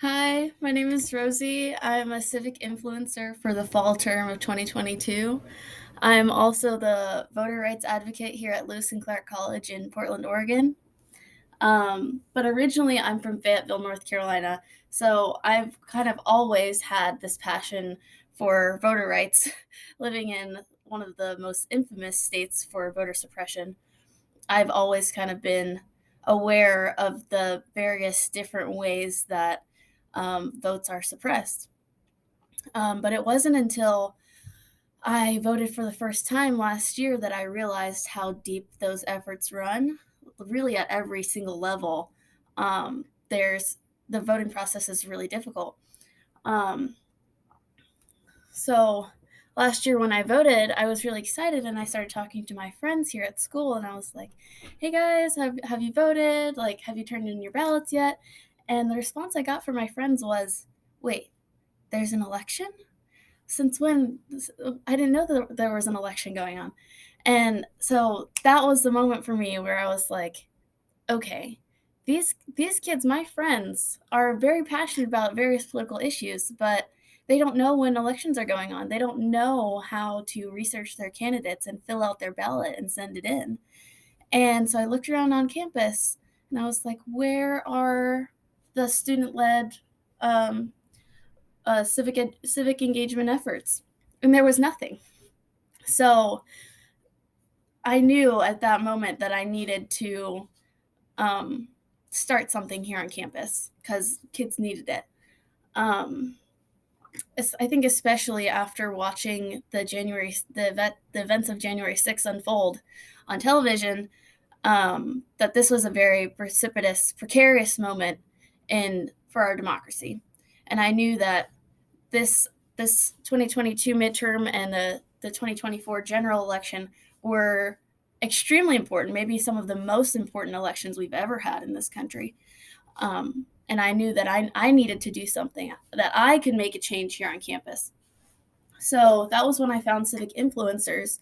Hi, my name is Rosie. I'm a civic influencer for the fall term of 2022. I'm also the voter rights advocate here at Lewis and Clark College in Portland, Oregon. But originally, I'm from Fayetteville, North Carolina. So I've kind of always had this passion for voter rights, living in one of the most infamous states for voter suppression. I've always kind of been aware of the various different ways that votes are suppressed. But it wasn't until I voted for the first time last year that I realized how deep those efforts run, really at every single level. There's the voting process is really difficult. Um, so last year when I voted, I was really excited and I started talking to my friends here at school and I was like, "Hey guys, have you voted? Like, have you turned in your ballots yet?" And the response I got from my friends was, "Wait, there's an election? Since when? I didn't know that there was an election going on." And so that was the moment for me where I was like, okay, these kids, my friends, are very passionate about various political issues, but they don't know when elections are going on. They don't know how to research their candidates and fill out their ballot and send it in. And so I looked around on campus and I was like, where are the student-led um, civic engagement efforts? And there was nothing. So I knew at that moment that I needed to um, start something here on campus because kids needed it. Um, I think especially after watching the events of January 6th unfold on television, that this was a very precarious moment in for our democracy, and I knew that this this 2022 midterm and the 2024 general election were extremely important, maybe some of the most important elections we've ever had in this country. And I knew that I needed to do something, that I could make a change here on campus. So that was when I found Civic Influencers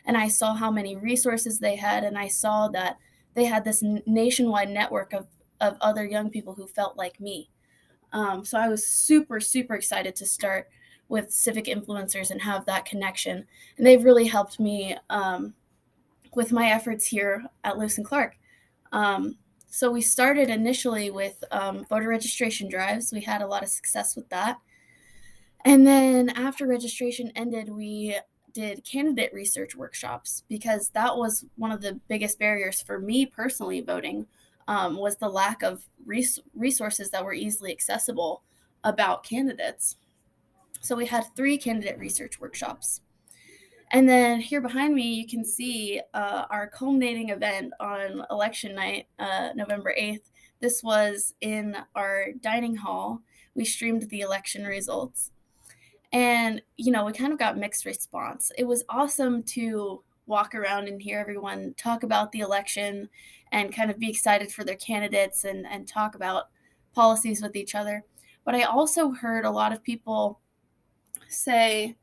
and I saw how many resources they had. And I saw that they had this nationwide network of other young people who felt like me. So I was super, super excited to start with Civic Influencers and have that connection. And they've really helped me with my efforts here at Lewis and Clark. Um, so we started initially with voter registration drives. We had a lot of success with that. And then after registration ended, we did candidate research workshops because that was one of the biggest barriers for me personally voting, was the lack of resources that were easily accessible about candidates. So we had 3 candidate research workshops. And then here behind me, you can see our culminating event on election night, November 8th. This was in our dining hall. We streamed the election results. And, we kind of got mixed response. It was awesome to walk around and hear everyone talk about the election and kind of be excited for their candidates and talk about policies with each other. But I also heard a lot of people say,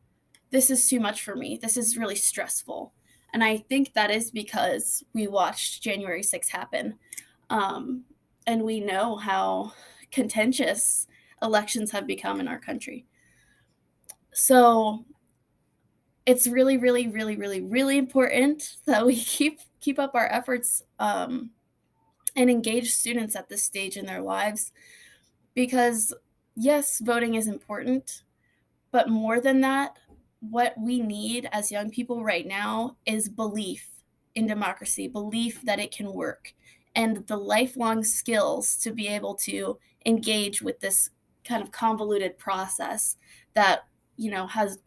this is too much for me. This is really stressful. And I think that is because we watched January 6th happen. Um, and we know how contentious elections have become in our country. So it's really, really, really, really, really important that we keep up our efforts and engage students at this stage in their lives because yes, voting is important, but more than that, what we need as young people right now is belief in democracy, belief that it can work, and the lifelong skills to be able to engage with this kind of convoluted process that has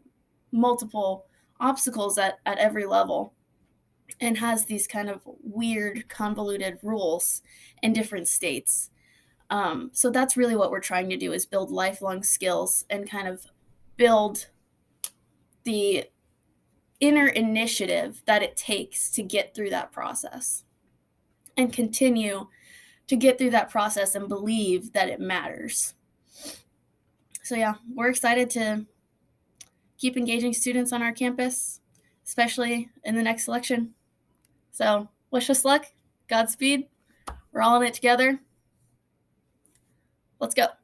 multiple obstacles at every level and has these kind of weird convoluted rules in different states. So that's really what we're trying to do is build lifelong skills and kind of build the inner initiative that it takes to get through that process and continue to get through that process and believe that it matters. So yeah, we're excited to keep engaging students on our campus, especially in the next election. So wish us luck, Godspeed. We're all in it together. Let's go.